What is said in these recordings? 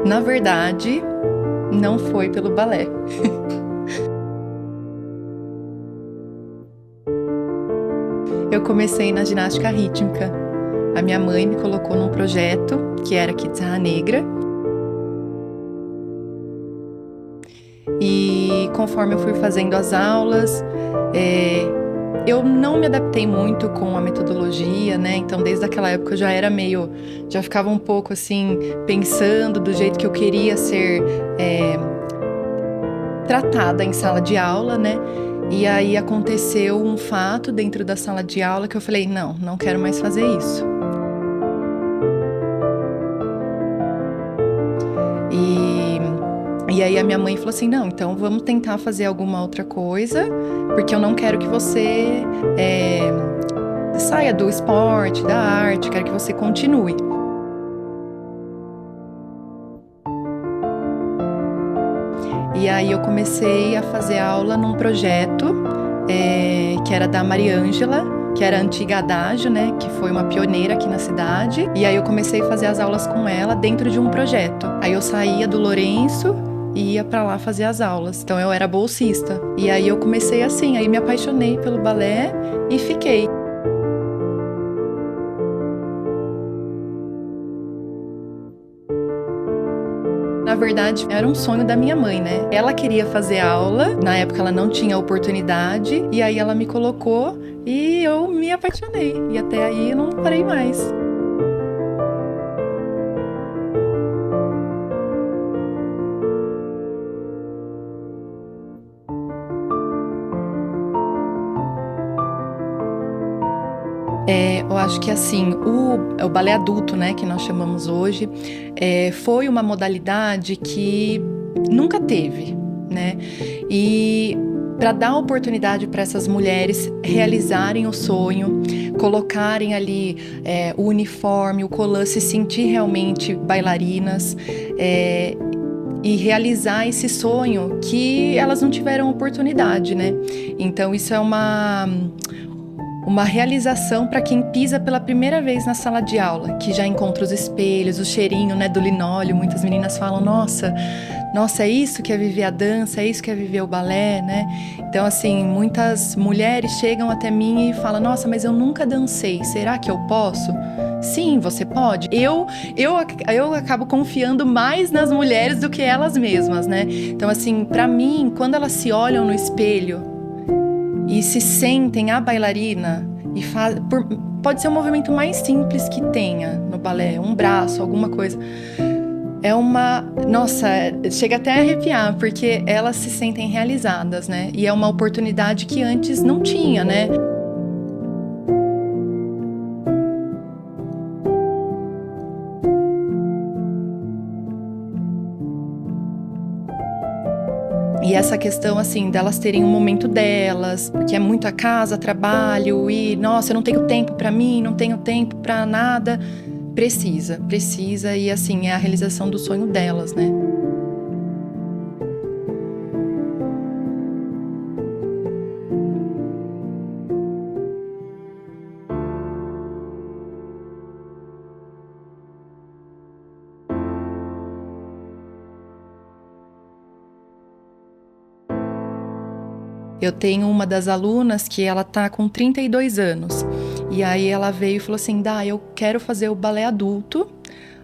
Na verdade, não foi pelo balé. Eu comecei na ginástica rítmica. A minha mãe me colocou num projeto que era Kids Terra Negra. E conforme eu fui fazendo as aulas, eu não me adaptei muito com a metodologia, né? Então, desde aquela época eu já ficava um pouco assim, pensando do jeito que eu queria ser tratada em sala de aula, né? E aí aconteceu um fato dentro da sala de aula que eu falei, não quero mais fazer isso. E aí a minha mãe falou assim, não, então vamos tentar fazer alguma outra coisa, porque eu não quero que você saia do esporte, da arte, quero que você continue. E aí eu comecei a fazer aula num projeto que era da Mariângela, que era a antiga Adágio, né, que foi uma pioneira aqui na cidade. E aí eu comecei a fazer as aulas com ela dentro de um projeto. Aí eu saía do Lourenço e ia pra lá fazer as aulas. Então eu era bolsista. E aí eu comecei assim, aí me apaixonei pelo balé e fiquei. Na verdade, era um sonho da minha mãe, né? Ela queria fazer aula, na época ela não tinha oportunidade, e aí ela me colocou e eu me apaixonei. E até aí eu não parei mais. Eu acho que assim, o balé adulto, né, que nós chamamos hoje, foi uma modalidade que nunca teve, né? E para dar oportunidade para essas mulheres realizarem o sonho, colocarem ali o uniforme, o colã, se sentir realmente bailarinas, e realizar esse sonho que elas não tiveram oportunidade, né? Então isso é uma realização para quem pisa pela primeira vez na sala de aula, que já encontra os espelhos, o cheirinho, né, do linóleo. Muitas meninas falam, nossa, é isso que é viver a dança, é isso que é viver o balé, né? Então, assim, muitas mulheres chegam até mim e falam, nossa, mas eu nunca dancei, será que eu posso? Sim, você pode. Eu acabo confiando mais nas mulheres do que elas mesmas, né? Então, assim, para mim, quando elas se olham no espelho e se sentem a bailarina e pode ser o movimento mais simples que tenha no balé, um braço, alguma coisa. Nossa, chega até a arrepiar, porque elas se sentem realizadas, né? E é uma oportunidade que antes não tinha, né? E essa questão, assim, delas terem um momento delas, que é muito a casa, trabalho e, nossa, eu não tenho tempo pra mim, não tenho tempo pra nada. Precisa e, assim, é a realização do sonho delas, né? Eu tenho uma das alunas que ela tá com 32 anos. E aí ela veio e falou assim, Dá, eu quero fazer o balé adulto,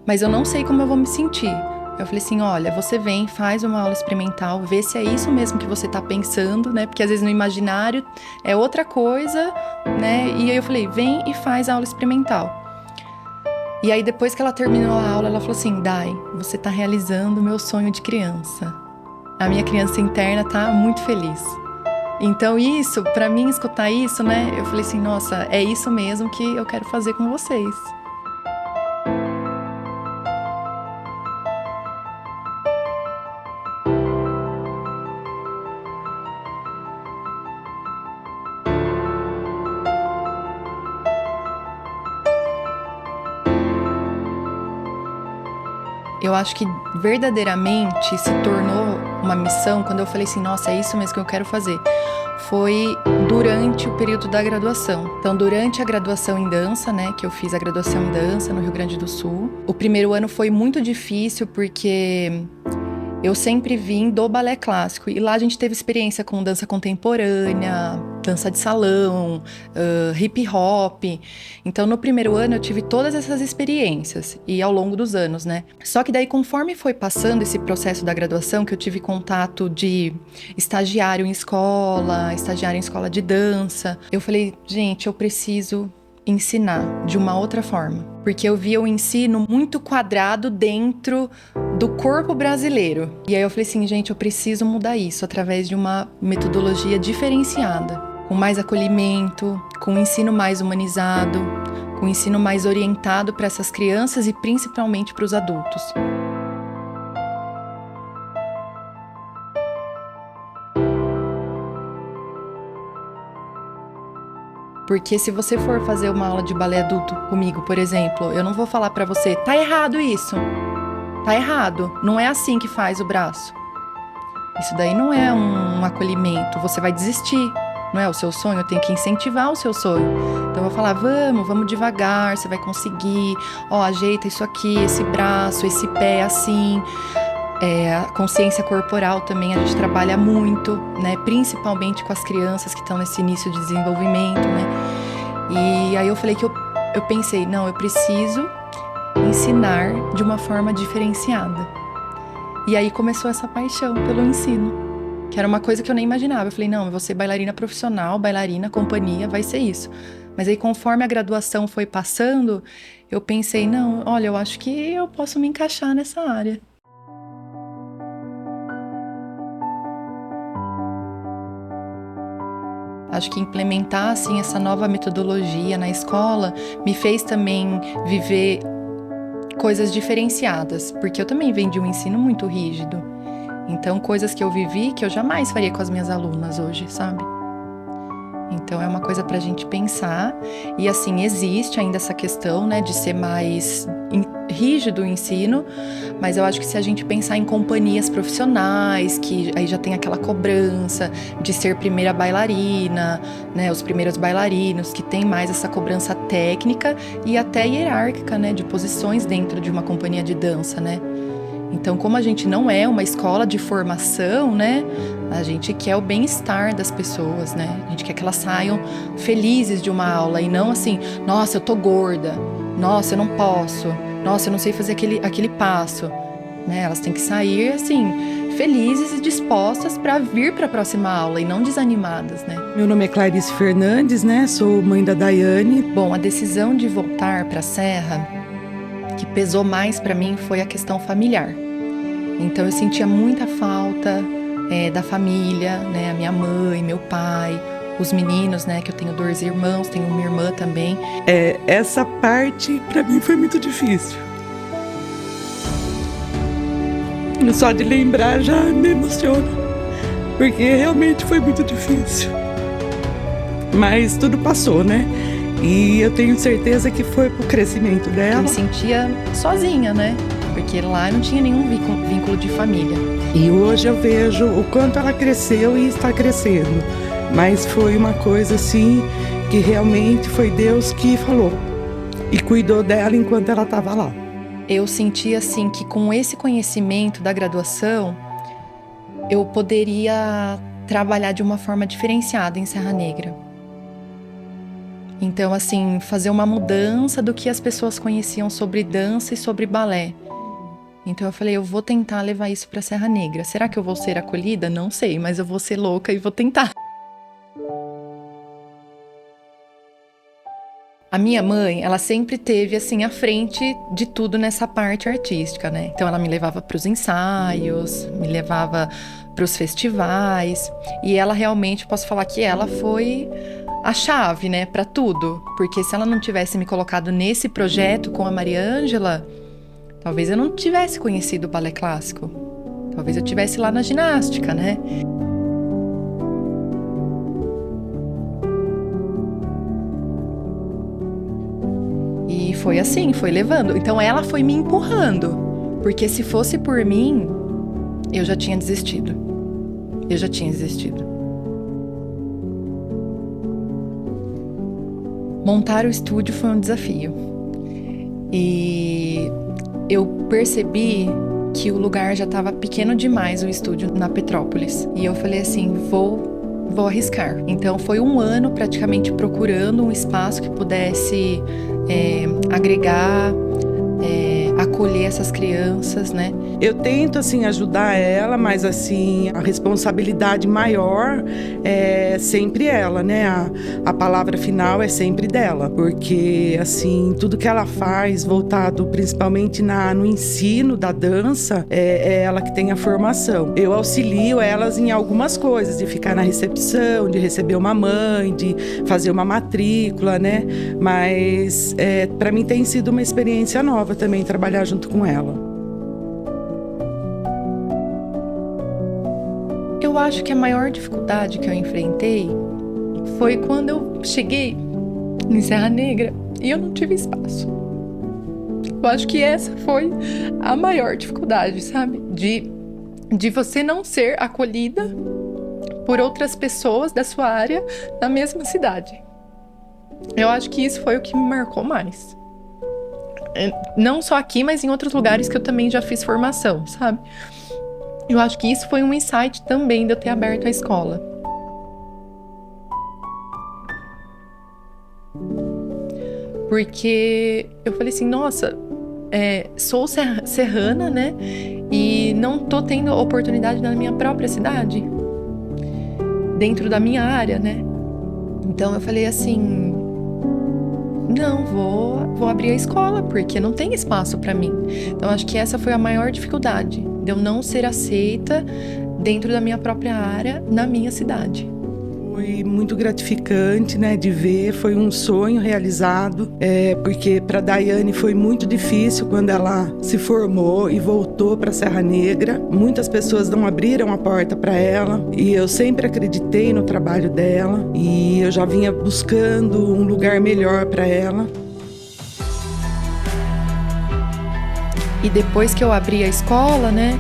mas eu não sei como eu vou me sentir. Eu falei assim, olha, você vem, faz uma aula experimental, vê se é isso mesmo que você tá pensando, né? Porque às vezes no imaginário é outra coisa, né? E aí eu falei, vem e faz a aula experimental. E aí depois que ela terminou a aula, ela falou assim, Dai, você tá realizando o meu sonho de criança. A minha criança interna tá muito feliz. Então isso, pra mim escutar isso, né, eu falei assim, nossa, é isso mesmo que eu quero fazer com vocês. Eu acho que verdadeiramente se tornou uma missão quando eu falei assim, nossa, é isso mesmo que eu quero fazer. foi durante o período da graduação. Então, durante a graduação em dança, né, que eu fiz a graduação em dança no Rio Grande do Sul, o primeiro ano foi muito difícil porque eu sempre vim do balé clássico e lá a gente teve experiência com dança contemporânea, dança de salão, hip hop. Então no primeiro ano eu tive todas essas experiências e ao longo dos anos, né? Só que daí conforme foi passando esse processo da graduação, que eu tive contato de estagiário em escola de dança, eu falei, gente, eu preciso ensinar de uma outra forma, porque eu via o ensino muito quadrado dentro do corpo brasileiro. E aí eu falei assim, gente, eu preciso mudar isso através de uma metodologia diferenciada, com mais acolhimento, com um ensino mais humanizado, com um ensino mais orientado para essas crianças e principalmente para os adultos. Porque se você for fazer uma aula de balé adulto comigo, por exemplo, eu não vou falar pra você, tá errado isso, tá errado, não é assim que faz o braço. Isso daí não é um acolhimento, você vai desistir, não é o seu sonho, eu tenho que incentivar o seu sonho. Então eu vou falar, vamos devagar, você vai conseguir, ó, ajeita isso aqui, esse braço, esse pé assim. A consciência corporal também a gente trabalha muito, né? Principalmente com as crianças que estão nesse início de desenvolvimento, né? E aí eu falei que eu pensei, não, eu preciso ensinar de uma forma diferenciada. E aí começou essa paixão pelo ensino, que era uma coisa que eu nem imaginava. Eu falei, não, eu vou ser bailarina profissional, bailarina, companhia, vai ser isso. Mas aí conforme a graduação foi passando, eu pensei, não, olha, eu acho que eu posso me encaixar nessa área. Acho que implementar assim, essa nova metodologia na escola me fez também viver coisas diferenciadas, porque eu também venho de um ensino muito rígido. Então, coisas que eu vivi que eu jamais faria com as minhas alunas hoje, sabe? Então, é uma coisa pra gente pensar. E assim, existe ainda essa questão, né, de ser mais rígido o ensino, mas eu acho que se a gente pensar em companhias profissionais, que aí já tem aquela cobrança de ser primeira bailarina, né, os primeiros bailarinos, que tem mais essa cobrança técnica e até hierárquica, né, de posições dentro de uma companhia de dança, né? Então, como a gente não é uma escola de formação, né, a gente quer o bem-estar das pessoas, né? A gente quer que elas saiam felizes de uma aula e não assim, nossa, eu tô gorda, nossa, eu não posso, nossa, eu não sei fazer aquele passo, né? Elas têm que sair, assim, felizes e dispostas para vir para a próxima aula e não desanimadas, né? Meu nome é Clarice Fernandes, né? Sou mãe da Daiane. Bom, a decisão de voltar para a Serra, que pesou mais para mim, foi a questão familiar. Então eu sentia muita falta da família, né? A minha mãe, meu pai, os meninos, né? Que eu tenho 2 irmãos, tenho uma irmã também. Essa parte para mim foi muito difícil. Só de lembrar já me emociona, porque realmente foi muito difícil. Mas tudo passou, né? E eu tenho certeza que foi pro crescimento dela. Eu me sentia sozinha, né? Porque lá não tinha nenhum vínculo de família. E hoje eu vejo o quanto ela cresceu e está crescendo. Mas foi uma coisa assim, que realmente foi Deus que falou. E cuidou dela enquanto ela estava lá. Eu senti assim que com esse conhecimento da graduação, eu poderia trabalhar de uma forma diferenciada em Serra Negra. Então, assim, fazer uma mudança do que as pessoas conheciam sobre dança e sobre balé. Então eu falei, eu vou tentar levar isso para Serra Negra. Será que eu vou ser acolhida? Não sei, mas eu vou ser louca e vou tentar. A minha mãe, ela sempre teve, assim, à frente de tudo nessa parte artística, né? Então ela me levava para os ensaios, me levava para os festivais. E ela realmente, posso falar que ela foi a chave, né, para tudo. Porque se ela não tivesse me colocado nesse projeto com a Maria Ângela, talvez eu não tivesse conhecido o balé clássico. Talvez eu estivesse lá na ginástica, né? E foi assim, foi levando. Então ela foi me empurrando. Porque se fosse por mim, eu já tinha desistido. Montar o estúdio foi um desafio. E eu percebi que o lugar já estava pequeno demais, o estúdio na Petrópolis. E eu falei assim, vou arriscar. Então foi um ano praticamente procurando um espaço que pudesse agregar, acolher essas crianças, né? Eu tento, assim, ajudar ela, mas, assim, a responsabilidade maior é sempre ela, né? A palavra final é sempre dela, porque, assim, tudo que ela faz, voltado principalmente no ensino da dança, é ela que tem a formação. Eu auxilio elas em algumas coisas, de ficar na recepção, de receber uma mãe, de fazer uma matrícula, né? Mas, para mim, tem sido uma experiência nova também, trabalhar junto com ela. Eu acho que a maior dificuldade que eu enfrentei foi quando eu cheguei em Serra Negra e eu não tive espaço. Eu acho que essa foi a maior dificuldade, sabe? De você não ser acolhida por outras pessoas da sua área na mesma cidade. Eu acho que isso foi o que me marcou mais. Não só aqui, mas em outros lugares que eu também já fiz formação, sabe? Eu acho que isso foi um insight também de eu ter aberto a escola. Porque eu falei assim, nossa, sou serrana, né? E não tô tendo oportunidade na minha própria cidade, dentro da minha área, né? Então eu falei assim, não, vou abrir a escola, porque não tem espaço para mim. Então acho que essa foi a maior dificuldade, de eu não ser aceita dentro da minha própria área, na minha cidade. Foi muito gratificante, né, de ver, foi um sonho realizado, porque para Daiane foi muito difícil quando ela se formou e voltou para Serra Negra. Muitas pessoas não abriram a porta para ela e eu sempre acreditei no trabalho dela e eu já vinha buscando um lugar melhor para ela. E depois que eu abri a escola, né,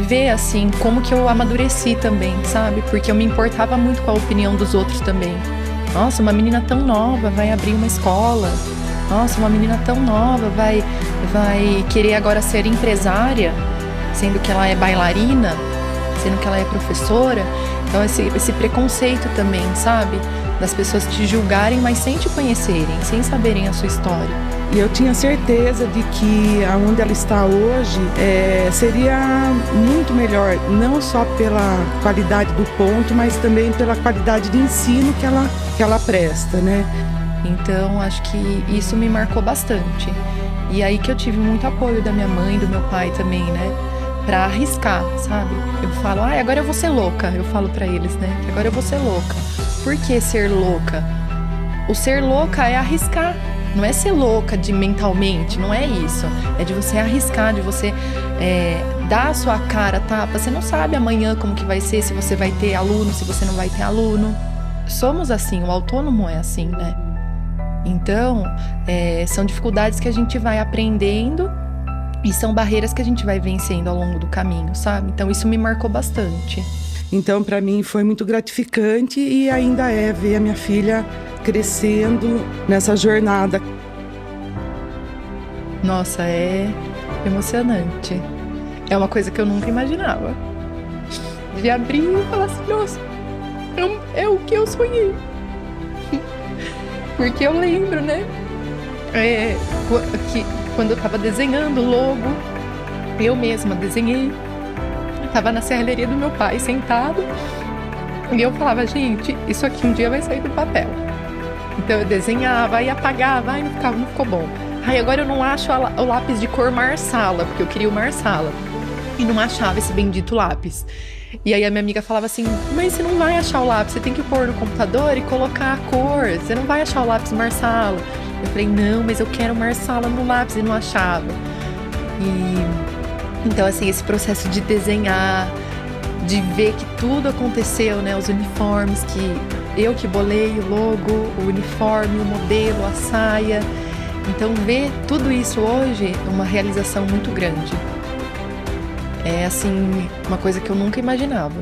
ver assim como que eu amadureci também, sabe? Porque eu me importava muito com a opinião dos outros também. Nossa, uma menina tão nova vai abrir uma escola. Nossa, uma menina tão nova vai querer agora ser empresária, sendo que ela é bailarina, sendo que ela é professora. Então esse preconceito também, sabe? Das pessoas te julgarem, mas sem te conhecerem, sem saberem a sua história. E eu tinha certeza de que aonde ela está hoje seria muito melhor, não só pela qualidade do ponto, mas também pela qualidade de ensino que ela presta, né? Então, acho que isso me marcou bastante. E aí que eu tive muito apoio da minha mãe, do meu pai também, né? Pra arriscar, sabe? Eu falo, agora eu vou ser louca. Eu falo pra eles, né? Que agora eu vou ser louca. Por que ser louca? O ser louca é arriscar. Não é ser louca mentalmente, não é isso. É de você arriscar, de você dar a sua cara a tapa. Você não sabe amanhã como que vai ser, se você vai ter aluno, se você não vai ter aluno. Somos assim, o autônomo é assim, né? Então, são dificuldades que a gente vai aprendendo e são barreiras que a gente vai vencendo ao longo do caminho, sabe? Então, isso me marcou bastante. Então, para mim, foi muito gratificante e ainda ver a minha filha crescendo nessa jornada. Nossa, é emocionante. É uma coisa que eu nunca imaginava. De abrir e falar assim, nossa, é o que eu sonhei. Porque eu lembro, né? Que quando eu tava desenhando o logo, eu mesma desenhei. Eu tava na serralheria do meu pai, sentado. E eu falava, gente, isso aqui um dia vai sair do papel. Então eu desenhava e apagava, não ficou bom. Agora eu não acho o lápis de cor marsala, porque eu queria o marsala. E não achava esse bendito lápis. E aí a minha amiga falava assim, mas você não vai achar o lápis, você tem que pôr no computador e colocar a cor. Você não vai achar o lápis marsala. Eu falei, não, mas eu quero marsala no lápis, e não achava. Então assim, esse processo de desenhar, de ver que tudo aconteceu, né? Os uniformes, eu que bolei o logo, o uniforme, o modelo, a saia. Então ver tudo isso hoje é uma realização muito grande. É assim, uma coisa que eu nunca imaginava.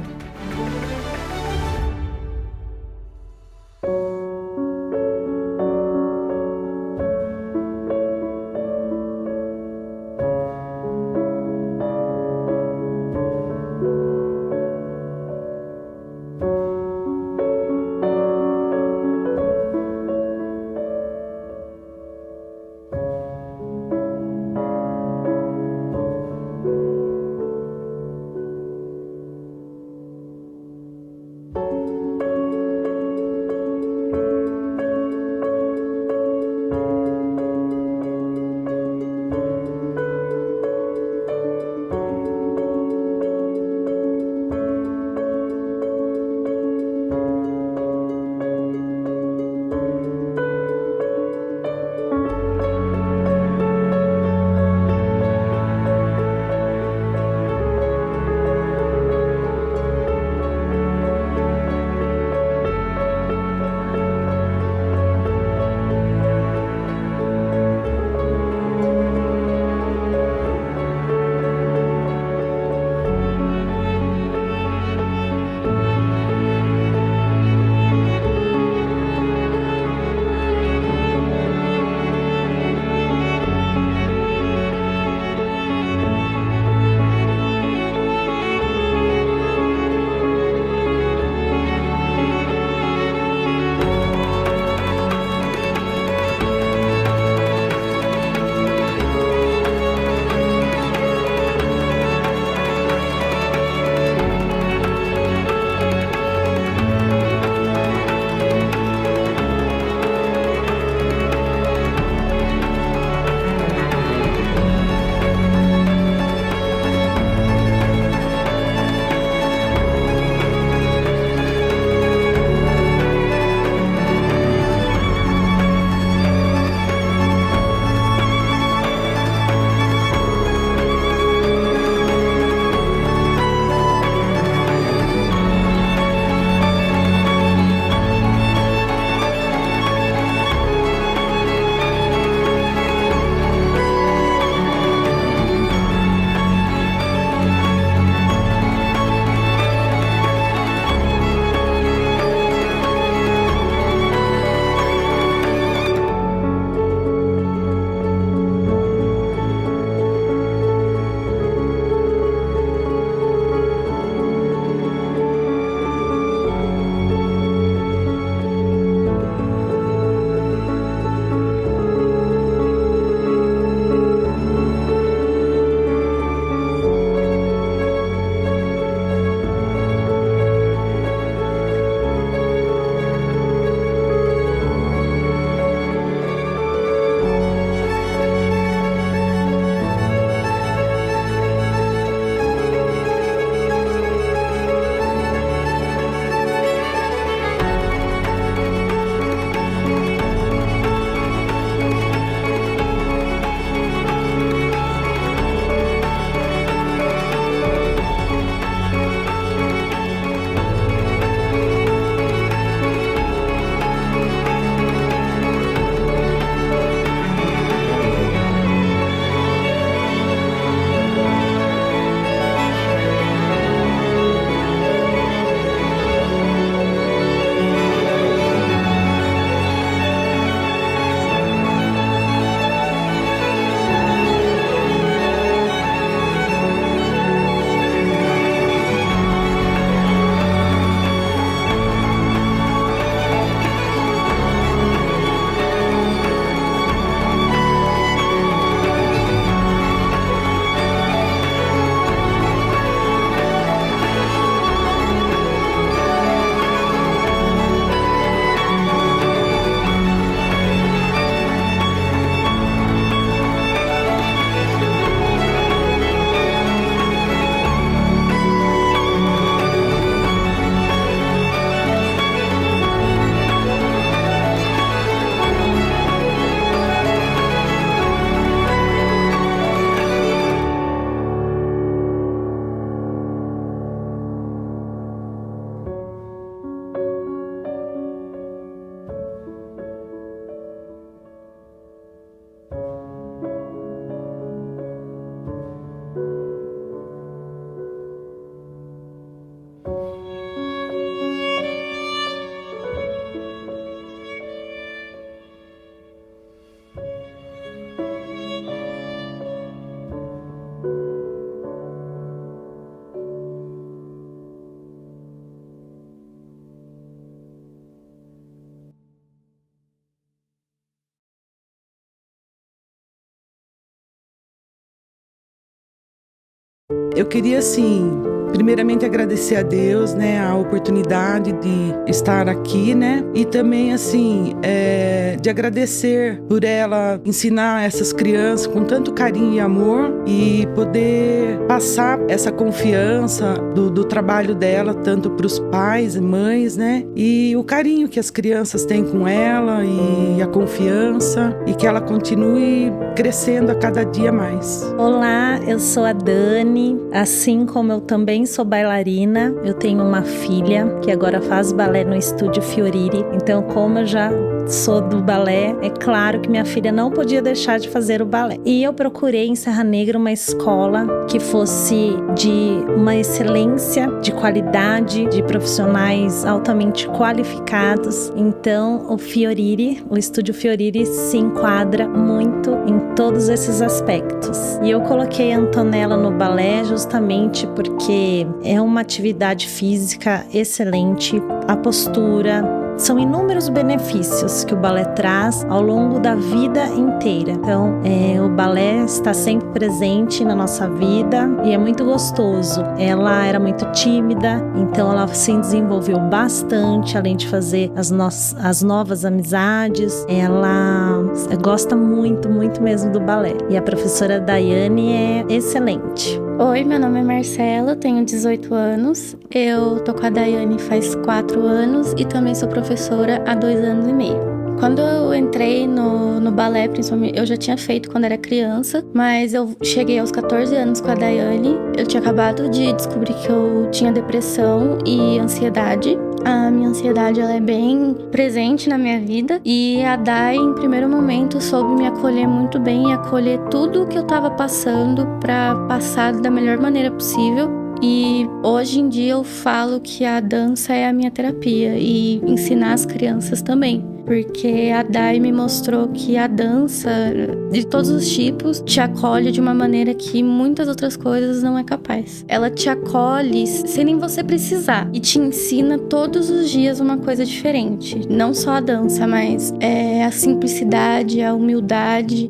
Eu queria, assim, primeiramente agradecer a Deus, né, a oportunidade de estar aqui, né, e também, assim, de agradecer por ela ensinar essas crianças com tanto carinho e amor e poder passar essa confiança do trabalho dela, tanto para os pais e mães, né, e o carinho que as crianças têm com ela e a confiança, e que ela continue crescendo a cada dia mais. Olá, eu sou a Dani, assim como eu também sou bailarina, eu tenho uma filha que agora faz balé no Estúdio Fioriri, então como eu já sou do balé, é claro que minha filha não podia deixar de fazer o balé. E eu procurei em Serra Negra uma escola que fosse de uma excelência, de qualidade, de profissionais altamente qualificados. Então o Fioriri, o Estúdio Fioriri se enquadra muito em todos esses aspectos. E eu coloquei a Antonella no balé justamente porque é uma atividade física excelente, a postura. São inúmeros benefícios que o balé traz ao longo da vida inteira. Então, o balé está sempre presente na nossa vida e é muito gostoso. Ela era muito tímida, então ela se desenvolveu bastante, além de fazer as novas amizades. Ela gosta muito, muito mesmo do balé. E a professora Daiane é excelente. Oi, meu nome é Marcela, tenho 18 anos. Eu tô com a Daiane faz 4 anos e também sou professora há 2 anos e meio. Quando eu entrei no balé, principalmente, eu já tinha feito quando era criança, mas eu cheguei aos 14 anos com a Daiane. Eu tinha acabado de descobrir que eu tinha depressão e ansiedade. A minha ansiedade, ela é bem presente na minha vida, e a Dai, em primeiro momento, soube me acolher muito bem e acolher tudo o que eu estava passando para passar da melhor maneira possível. E hoje em dia eu falo que a dança é a minha terapia, e ensinar as crianças também. Porque a Dai me mostrou que a dança, de todos os tipos, te acolhe de uma maneira que muitas outras coisas não é capaz. Ela te acolhe sem nem você precisar e te ensina todos os dias uma coisa diferente. Não só a dança, mas a simplicidade, a humildade,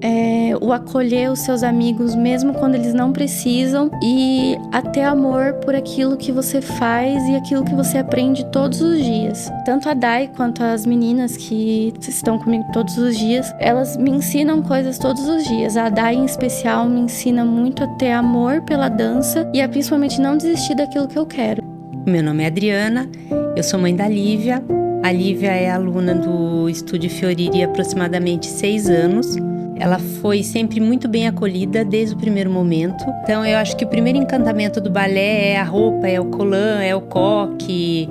o acolher os seus amigos mesmo quando eles não precisam, e a ter amor por aquilo que você faz e aquilo que você aprende todos os dias. Tanto a Dai quanto as meninas que estão comigo todos os dias, elas me ensinam coisas todos os dias. A Dai, em especial, me ensina muito a ter amor pela dança e a principalmente não desistir daquilo que eu quero. Meu nome é Adriana, eu sou mãe da Lívia. A Lívia é aluna do Estúdio Fioriri há aproximadamente 6 anos. Ela foi sempre muito bem acolhida desde o primeiro momento. Então eu acho que o primeiro encantamento do balé é a roupa, é o colã, é o coque,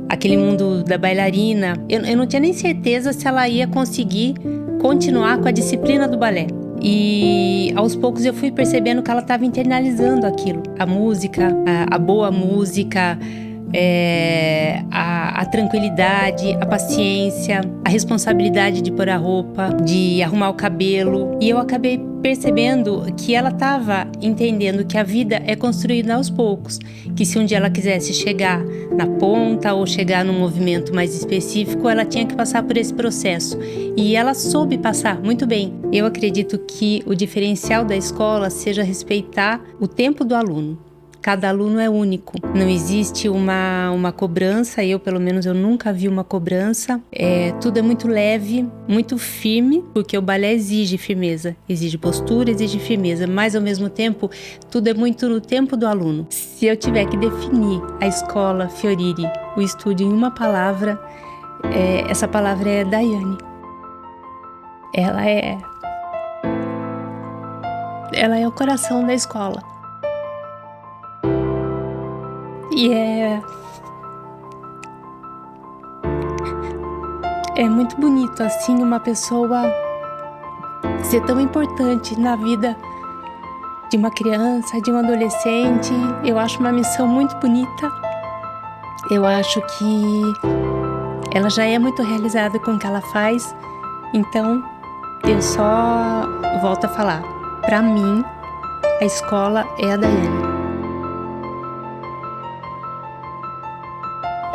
aquele mundo da bailarina. Eu não tinha nem certeza se ela ia conseguir continuar com a disciplina do balé. E aos poucos eu fui percebendo que ela estava internalizando aquilo. A música, a boa música, a tranquilidade, a paciência, a responsabilidade de pôr a roupa, de arrumar o cabelo. E eu acabei percebendo que ela estava entendendo que a vida é construída aos poucos, que se um dia ela quisesse chegar na ponta ou chegar num movimento mais específico, ela tinha que passar por esse processo, e ela soube passar muito bem. Eu acredito que o diferencial da escola seja respeitar o tempo do aluno. Cada aluno é único, não existe uma cobrança, pelo menos eu nunca vi uma cobrança. Tudo é muito leve, muito firme, porque o balé exige firmeza, exige postura, exige firmeza, mas ao mesmo tempo tudo é muito no tempo do aluno. Se eu tiver que definir a escola Fioriri, o estúdio, em uma palavra, essa palavra é Daiane. Ela é o coração da escola. E é muito bonito, assim, uma pessoa ser tão importante na vida de uma criança, de um adolescente. Eu acho uma missão muito bonita. Eu acho que ela já é muito realizada com o que ela faz. Então, eu só volto a falar. Para mim, a escola é a Daiane.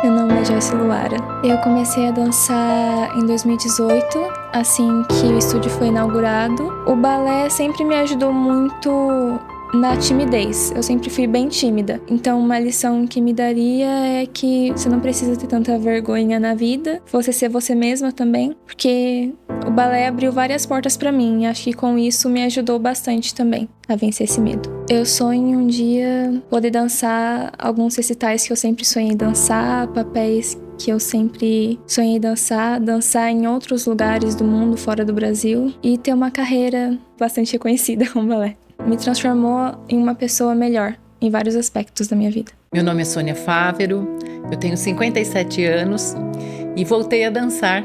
Meu nome é Joyce Luara. Eu comecei a dançar em 2018, assim que o estúdio foi inaugurado. O balé sempre me ajudou muito na timidez. Eu sempre fui bem tímida. Então, uma lição que me daria é que você não precisa ter tanta vergonha na vida, você ser você mesma também, porque o balé abriu várias portas pra mim e acho que com isso me ajudou bastante também a vencer esse medo. Eu sonho um dia poder dançar alguns recitais que eu sempre sonhei dançar, papéis que eu sempre sonhei dançar em outros lugares do mundo, fora do Brasil, e ter uma carreira bastante reconhecida com o balé. Me transformou em uma pessoa melhor em vários aspectos da minha vida. Meu nome é Sônia Fávero, eu tenho 57 anos e voltei a dançar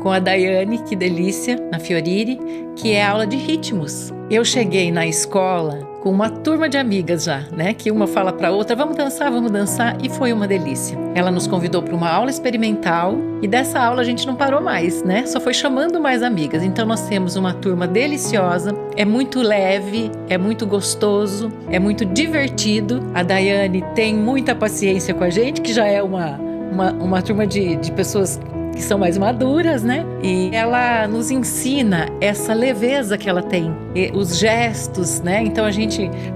com a Daiane, que delícia, na Fiorire, que é aula de ritmos. Eu cheguei na escola com uma turma de amigas já, né? Que uma fala para outra, vamos dançar, e foi uma delícia. Ela nos convidou para uma aula experimental e dessa aula a gente não parou mais, né? Só foi chamando mais amigas. Então nós temos uma turma deliciosa, é muito leve, é muito gostoso, é muito divertido. A Daiane tem muita paciência com a gente, que já é uma turma de pessoas que são mais maduras, né? E ela nos ensina essa leveza que ela tem, e os gestos, né? Então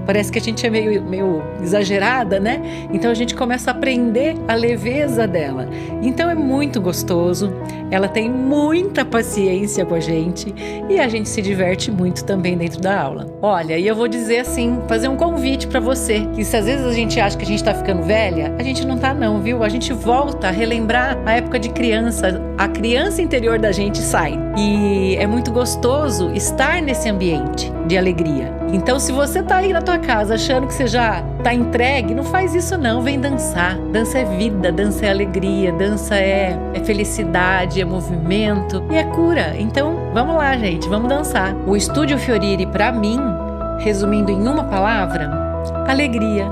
parece que a gente é meio exagerada, né? Então a gente começa a aprender a leveza dela. Então é muito gostoso, ela tem muita paciência com a gente e a gente se diverte muito também dentro da aula. Olha, e eu vou dizer assim, fazer um convite para você, que se às vezes a gente acha que a gente tá ficando velha, a gente não tá não, viu? A gente volta a relembrar a época de criança, a criança interior da gente sai. E é muito gostoso estar nesse ambiente de alegria. Então, se você tá aí na tua casa achando que você já tá entregue, não faz isso não, vem dançar. Dança é vida, dança é alegria, dança é felicidade, é movimento e é cura. Então, vamos lá, gente, vamos dançar. O Estúdio Fiorire, pra mim, resumindo em uma palavra, alegria.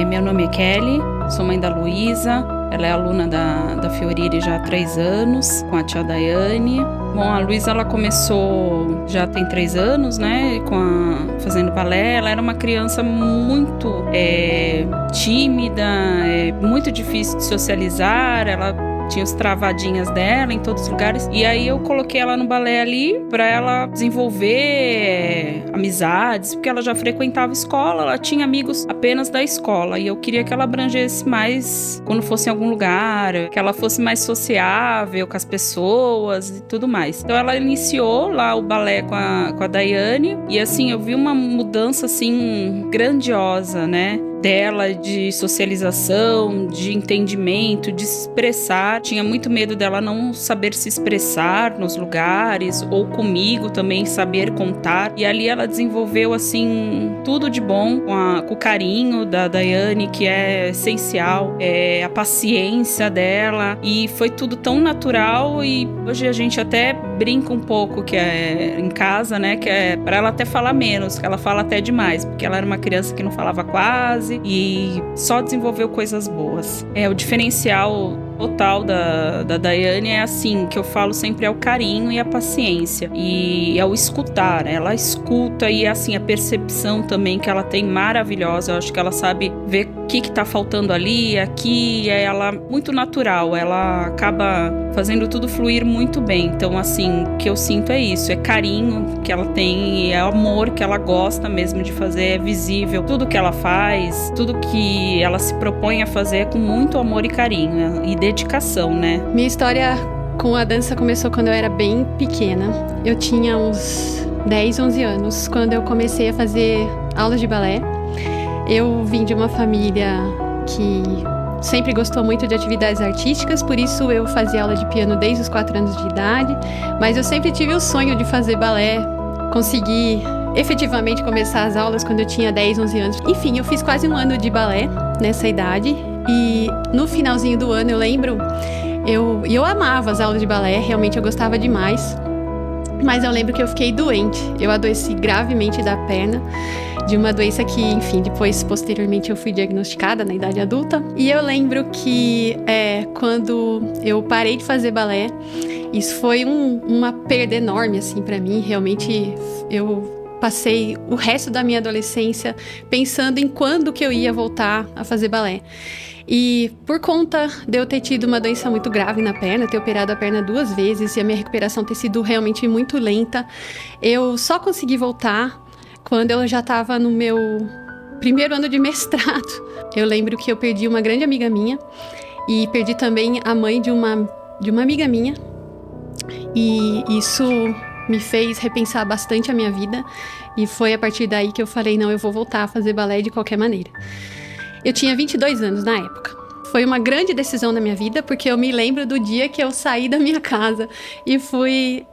Meu nome é Kelly, sou mãe da Luísa. Ela é aluna da Fiorire já há 3 anos, com a tia Daiane. Bom, a Luísa, ela começou, já tem 3 anos, né, fazendo balé. Ela era uma criança muito tímida, muito difícil de socializar. Ela tinha os travadinhas dela em todos os lugares. E aí eu coloquei ela no balé ali pra ela desenvolver amizades, porque ela já frequentava escola, ela tinha amigos apenas da escola. E eu queria que ela abrangesse mais quando fosse em algum lugar, que ela fosse mais sociável com as pessoas e tudo mais. Então ela iniciou lá o balé com a Daiane. E assim, eu vi uma mudança assim grandiosa, né? Dela, de socialização, de entendimento, de se expressar. Tinha muito medo dela não saber se expressar nos lugares, ou comigo também saber contar. E ali ela desenvolveu assim tudo de bom, com o carinho da Daiane, que é essencial, a paciência dela, e foi tudo tão natural. E hoje a gente até brinca um pouco que é em casa, né, que é pra ela até falar menos, que ela fala até demais, porque ela era uma criança que não falava quase e só desenvolveu coisas boas. O diferencial total da Daiane é assim, que eu falo sempre, é o carinho e a paciência, e é o escutar, né? Ela escuta, e assim, a percepção também que ela tem maravilhosa. Eu acho que ela sabe ver o que tá faltando ali, aqui, ela muito natural, ela acaba fazendo tudo fluir muito bem. Então assim, o que eu sinto é isso, é carinho que ela tem, é amor que ela gosta mesmo de fazer, é visível, tudo que ela faz, tudo que ela se propõe a fazer é com muito amor e carinho, e dedicação, né? Minha história com a dança começou quando eu era bem pequena. Eu tinha uns 10, 11 anos quando eu comecei a fazer aulas de balé. Eu vim de uma família que sempre gostou muito de atividades artísticas, por isso eu fazia aula de piano desde os 4 anos de idade, mas eu sempre tive o sonho de fazer balé, consegui efetivamente começar as aulas quando eu tinha 10, 11 anos. Enfim, eu fiz quase 1 ano de balé nessa idade. E no finalzinho do ano, eu lembro, eu amava as aulas de balé, realmente eu gostava demais. Mas eu lembro que eu fiquei doente, eu adoeci gravemente da perna, de uma doença que, enfim, posteriormente eu fui diagnosticada na idade adulta. E eu lembro que quando eu parei de fazer balé, isso foi uma perda enorme, assim, pra mim. Realmente, eu passei o resto da minha adolescência pensando em quando que eu ia voltar a fazer balé. E por conta de eu ter tido uma doença muito grave na perna, ter operado a perna 2 vezes e a minha recuperação ter sido realmente muito lenta, eu só consegui voltar quando eu já estava no meu primeiro ano de mestrado. Eu lembro que eu perdi uma grande amiga minha e perdi também a mãe de uma amiga minha. E isso me fez repensar bastante a minha vida. E foi a partir daí que eu falei, não, eu vou voltar a fazer balé de qualquer maneira. Eu tinha 22 anos na época. Foi uma grande decisão na minha vida, porque eu me lembro do dia que eu saí da minha casa e fui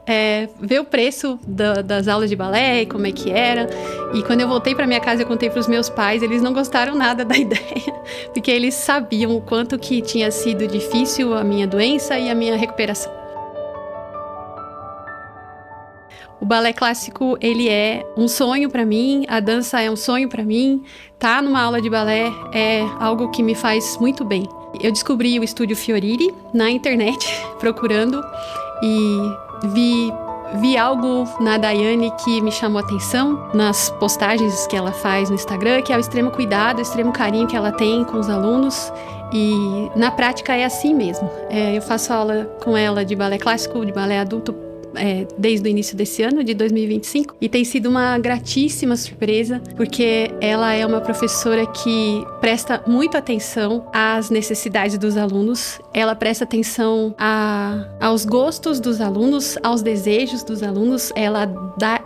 ver o preço das aulas de balé e como é que era. E quando eu voltei para minha casa, eu contei para os meus pais, eles não gostaram nada da ideia, porque eles sabiam o quanto que tinha sido difícil a minha doença e a minha recuperação. O balé clássico, ele é um sonho para mim, a dança é um sonho para mim. Tá numa aula de balé é algo que me faz muito bem. Eu descobri o Estúdio Fioriri na internet, procurando, e vi algo na Daiane que me chamou a atenção nas postagens que ela faz no Instagram, que é o extremo cuidado, o extremo carinho que ela tem com os alunos. E na prática é assim mesmo. Eu faço aula com ela de balé clássico, de balé adulto, desde o início desse ano, de 2025, e tem sido uma gratíssima surpresa, porque ela é uma professora que presta muita atenção às necessidades dos alunos, ela presta atenção aos gostos dos alunos, aos desejos dos alunos, ela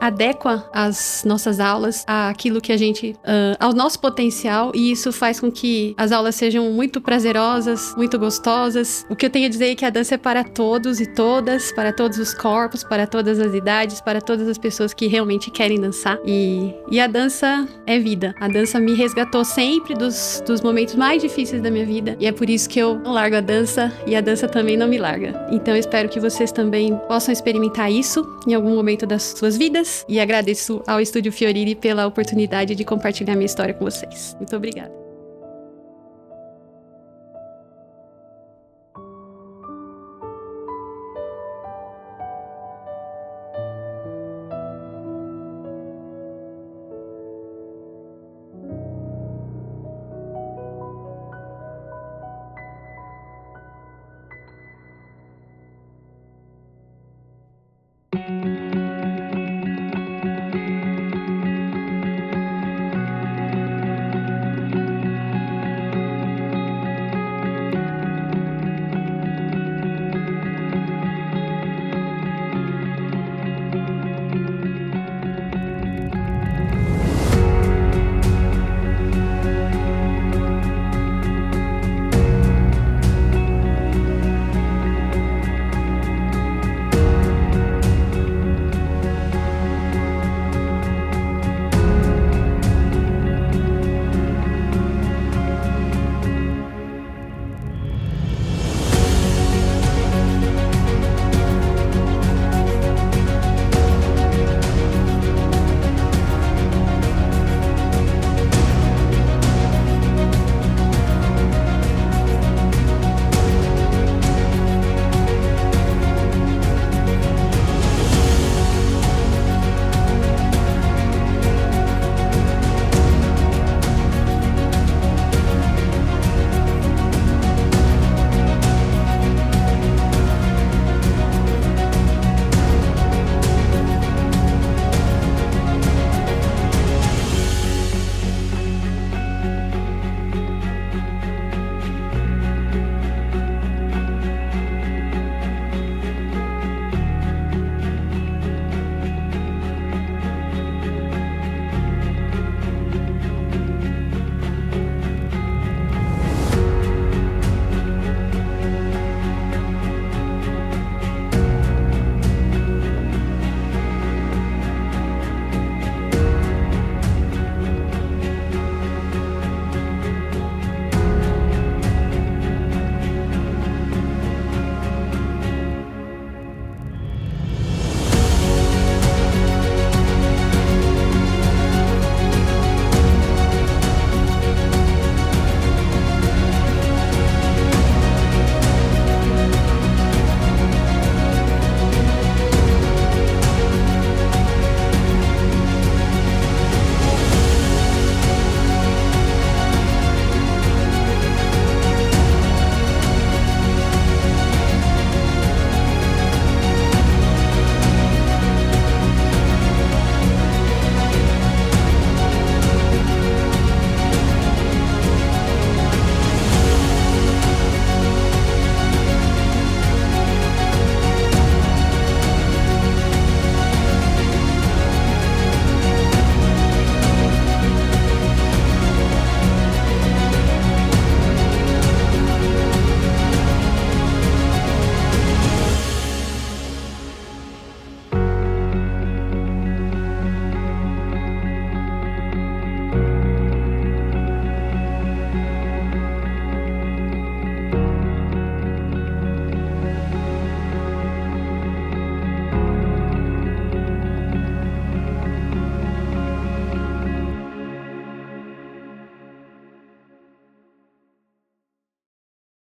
adequa as nossas aulas àquilo que a gente, ao nosso potencial, e isso faz com que as aulas sejam muito prazerosas, muito gostosas. O que eu tenho a dizer é que a dança é para todos e todas, para todos os corpos, para todas as idades, para todas as pessoas que realmente querem dançar. E a dança é vida. A dança me resgatou sempre dos momentos mais difíceis da minha vida. E é por isso que eu não largo a dança e a dança também não me larga. Então eu espero que vocês também possam experimentar isso em algum momento das suas vidas. E agradeço ao Estúdio Fioriri pela oportunidade de compartilhar minha história com vocês. Muito obrigada.